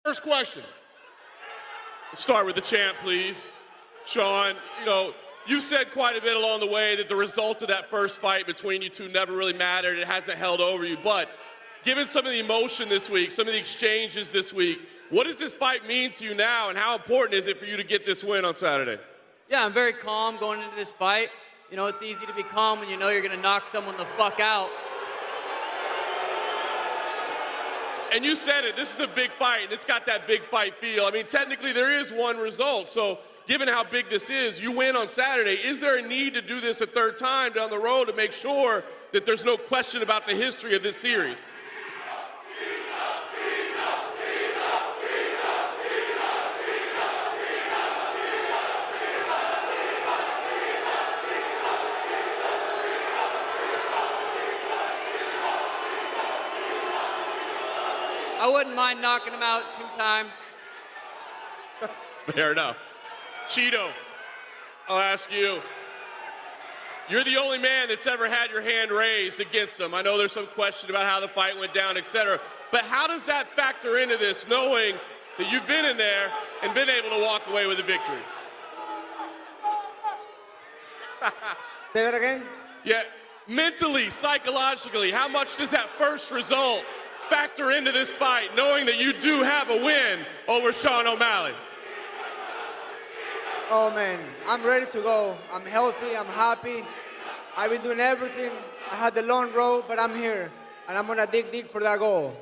First question. Let's start with the champ, please. Sean, you said quite a bit along the way that the result of that first fight between you two never really mattered. It hasn't held over you. But given some of the emotion this week, some of the exchanges this week, what does this fight mean to you now, and how important is it for you to get this win on Saturday? Yeah, I'm very calm going into this fight. It's easy to be calm when you know you're going to knock someone the fuck out. And you said it, this is a big fight, and it's got that big fight feel. I mean, technically there is one result, so given how big this is, you win on Saturday. Is there a need to do this a third time down the road to make sure that there's no question about the history of this series? I wouldn't mind knocking him out 2 times. Fair enough. Chito, I'll ask you. You're the only man that's ever had your hand raised against him. I know there's some question about how the fight went down, etc. But how does that factor into this, knowing that you've been in there and been able to walk away with a victory? Say that again? Yeah, mentally, psychologically, how much does that first result factor into this fight, knowing that you do have a win over Sean O'Malley? Oh man, I'm ready to go. I'm healthy, I'm happy. I've been doing everything. I had the long road, but I'm here. And I'm gonna dig deep for that goal.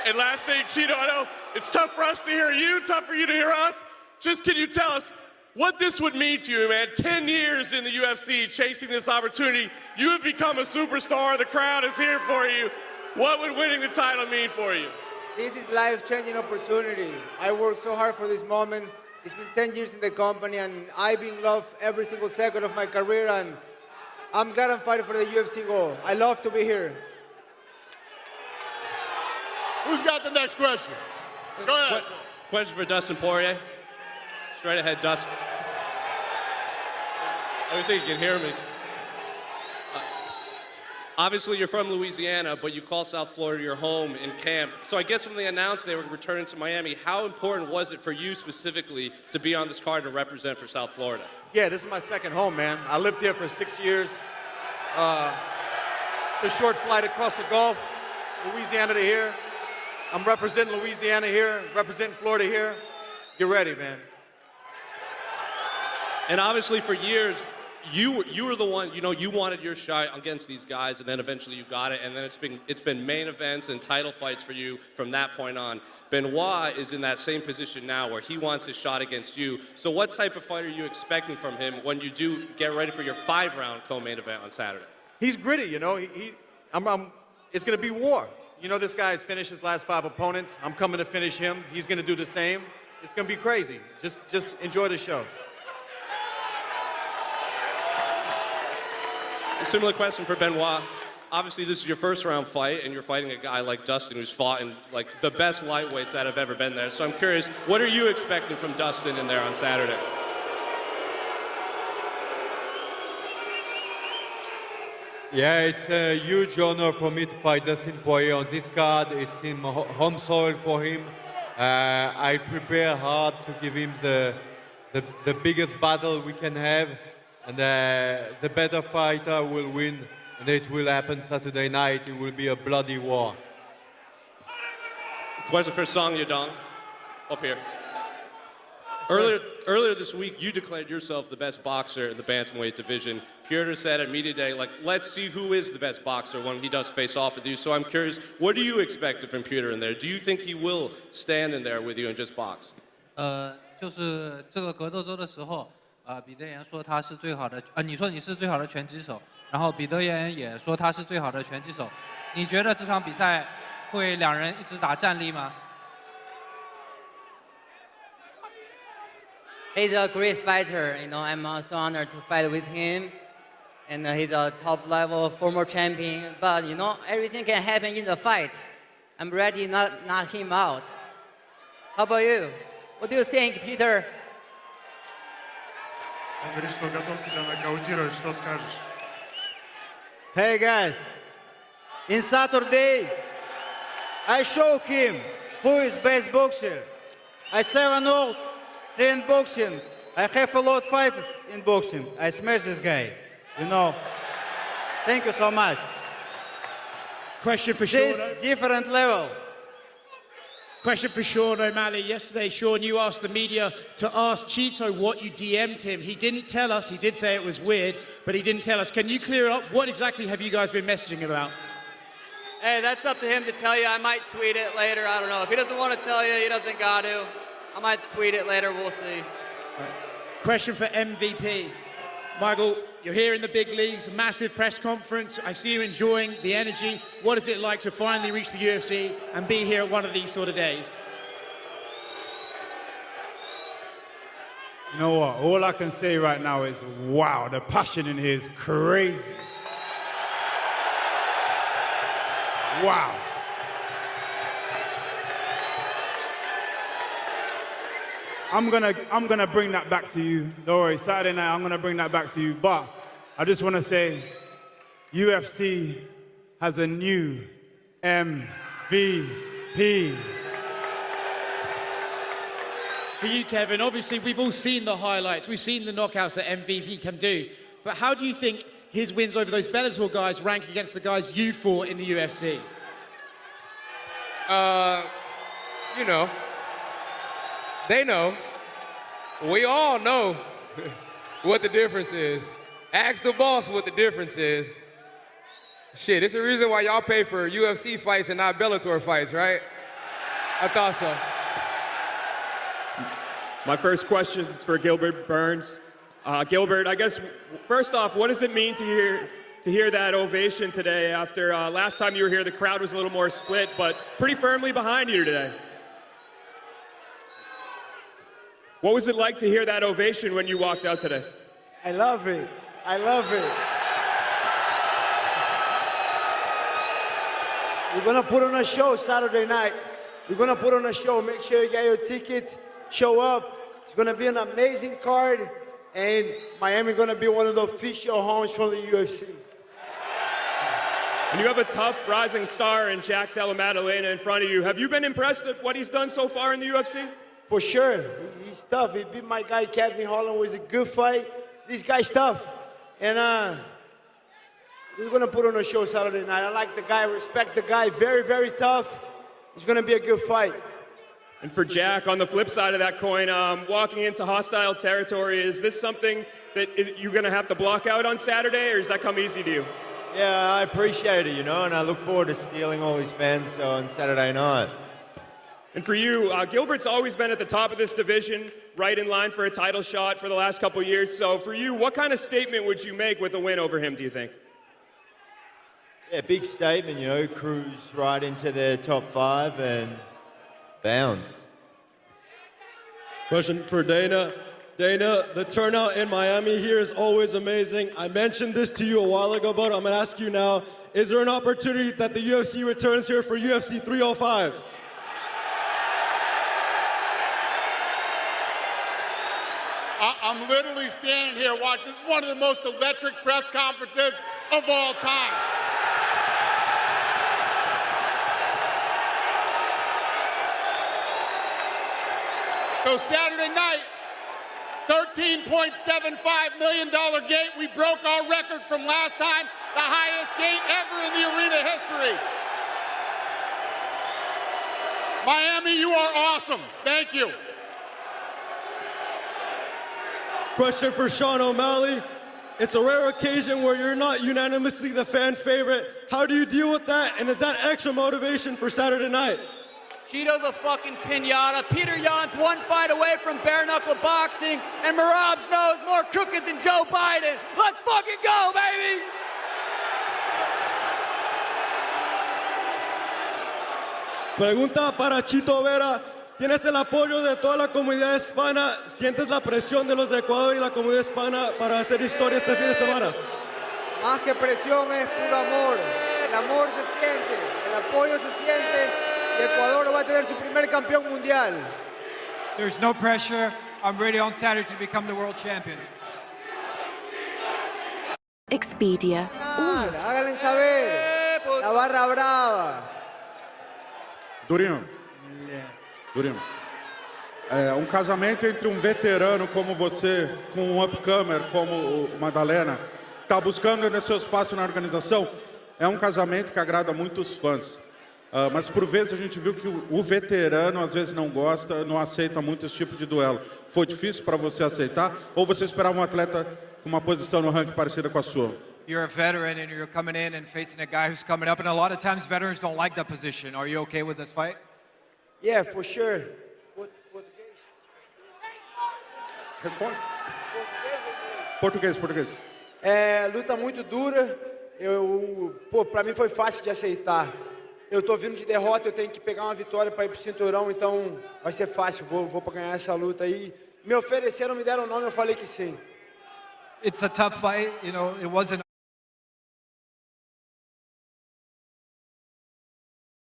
And last thing, Chito, I know it's tough for us to hear you, tough for you to hear us. Just can you tell us what this would mean to you, man? 10 years in the UFC, chasing this opportunity. You have become a superstar. The crowd is here for you. What would winning the title mean for you? This is life-changing opportunity. I worked so hard for this moment. It's been 10 years in the company, and I've been loved every single second of my career, and I'm glad I'm fighting for the UFC goal. I love to be here. Who's got the next question? Go ahead. Question for Dustin Poirier. Straight ahead, Dustin. I don't think you can hear me. Obviously, you're from Louisiana, but you call South Florida your home in camp. So I guess when they announced they were returning to Miami, how important was it for you specifically to be on this card and represent for South Florida? Yeah, this is my second home, man. I lived here for 6 years. It's a short flight across the Gulf, Louisiana to here. I'm representing Louisiana here, representing Florida here. Get ready, man. And obviously for years, you were the one, you wanted your shot against these guys, and then eventually you got it, and then it's been main events and title fights for you from that point on. Benoit is in that same position now where he wants his shot against you. So what type of fight are you expecting from him when you do get ready for your 5-round co-main event on Saturday? He's gritty, it's gonna be war. This guy's finished his last 5 opponents. I'm coming to finish him. He's gonna do the same. It's gonna be crazy. Just enjoy the show. A similar question for Benoit. Obviously, this is your first round fight, and you're fighting a guy like Dustin who's fought in the best lightweights that have ever been there. So I'm curious, what are you expecting from Dustin in there on Saturday? Yeah, it's a huge honor for me to fight Dustin Poirier on this card. It's in home soil for him. I prepare hard to give him the biggest battle we can have. And the better fighter will win, and it will happen Saturday night. It will be a bloody war. Question for Song Yadong, up here. Earlier this week, you declared yourself the best boxer in the bantamweight division. Piotr said at media day, let's see who is the best boxer when he does face off with you. So I'm curious, what do you expect from Piotr in there? Do you think he will stand in there with you and just box? 就是这个格斗周的时候。彼得岩说他是最好的，你说你是最好的拳击手，然后彼得岩也说他是最好的拳击手。你觉得这场比赛会两人一直打战力吗？ He's a great fighter. I'm so honored to fight with him, and he's a top-level former champion. But everything can happen in the fight. I'm ready to knock him out. How about you? What do you think, Peter? Hey guys, in Saturday, I show him who is best boxer. I 7-0, train boxing. I have a lot of fights in boxing. I smash this guy, you know. Thank you so much. Question for This Sean. different level. Question for Sean O'Malley. Yesterday, Sean, you asked the media to ask Chito what you DM'd him. He didn't tell us. He did say it was weird, but he didn't tell us. Can you clear it up? What exactly have you guys been messaging about? Hey, that's up to him to tell you. I might tweet it later. I don't know. If he doesn't want to tell you, he doesn't got to. I might tweet it later. We'll see. Question for MVP. Michael, you're here in the big leagues, a massive press conference. I see you enjoying the energy. What is it like to finally reach the UFC and be here at one of these sort of days? You know what? All I can say right now is, wow, the passion in here is crazy. Wow. I'm gonna bring that back to you. Don't worry, Saturday night, I'm gonna bring that back to you. But I just wanna say, UFC has a new MVP. For you, Kevin, obviously we've all seen the highlights. We've seen the knockouts that MVP can do. But how do you think his wins over those Bellator guys rank against the guys you fought in the UFC? You know, they know. We all know what the difference is. Ask the boss what the difference is. Shit, it's the reason why y'all pay for UFC fights and not Bellator fights, right? I thought so. My first question is for Gilbert Burns. Gilbert, I guess, first off, what does it mean to hear that ovation today after last time you were here, the crowd was a little more split, but pretty firmly behind you today? What was it like to hear that ovation when you walked out today? I love it. I love it. We're gonna put on a show Saturday night. We're gonna put on a show. Make sure you get your tickets, show up. It's gonna be an amazing card, and Miami gonna be one of the official homes from the UFC. And you have a tough rising star in Jack Della Maddalena in front of you. Have you been impressed with what he's done so far in the UFC? For sure. He's tough. He beat my guy Kevin Holland. Was a good fight. This guy's tough. And we're gonna put on a show Saturday night. I like the guy, respect the guy. Very, very tough. It's gonna be a good fight. And for Jack, on the flip side of that coin, walking into hostile territory, is this something that you're gonna have to block out on Saturday, or does that come easy to you? Yeah, I appreciate it, you know, and I look forward to stealing all his fans on Saturday night. And for you, Gilbert's always been at the top of this division, right in line for a title shot for the last couple of years. So for you, what kind of statement would you make with a win over him, do you think? Yeah, big statement, you know, cruise right into the top 5 and bounce. Question for Dana. Dana, the turnout in Miami here is always amazing. I mentioned this to you a while ago, but I'm gonna ask you now, is there an opportunity that the UFC returns here for UFC 305? I'm literally standing here watching. This is one of the most electric press conferences of all time. So Saturday night, $13.75 million gate. We broke our record from last time, the highest gate ever in the arena history. Miami, you are awesome. Thank you. Question for Sean O'Malley. It's a rare occasion where you're not unanimously the fan favorite. How do you deal with that? And is that extra motivation for Saturday night? Chito's a fucking pinata. Peter Yan's one fight away from bare knuckle boxing, and Merab's nose more crooked than Joe Biden. Let's fucking go, baby! Pregunta para Chito Vera. ¿Tienes el apoyo de toda la comunidad hispana? ¿Sientes la presión de los de Ecuador y la comunidad hispana para hacer historia este fin de semana? Más que presión es puro amor. El amor se siente, el apoyo se siente. Y Ecuador va a tener su primer campeón mundial. There's no pressure. I'm ready on Saturday to become the world champion. Expedia. Háganle saber. La barra brava. Durinho. Yes. Durinho. Um casamento entre um veterano como você, com um upcomer como o Madalena, que está buscando ainda seu espaço na organização, é um casamento que agrada muitos fãs. Mas por vezes a gente viu que o veterano às vezes não gosta, não aceita muito esse tipo de duelo. Foi difícil para você aceitar ou você esperava um atleta com uma posição no ranking parecida com a sua? You're a veteran and you're coming in and facing a guy who's coming up, and a lot of times veterans don't like that position. Are you okay with this fight? Yeah, for sure. Responde. Português. Luta muito dura. Para mim foi fácil de aceitar. Eu tô vindo de derrota, eu tenho que pegar uma vitória para ir pro cinturão, então vai ser fácil. Vou para ganhar essa luta aí. Me ofereceram, me deram o nome, eu falei que sim. It's a tough fight. You know, it wasn't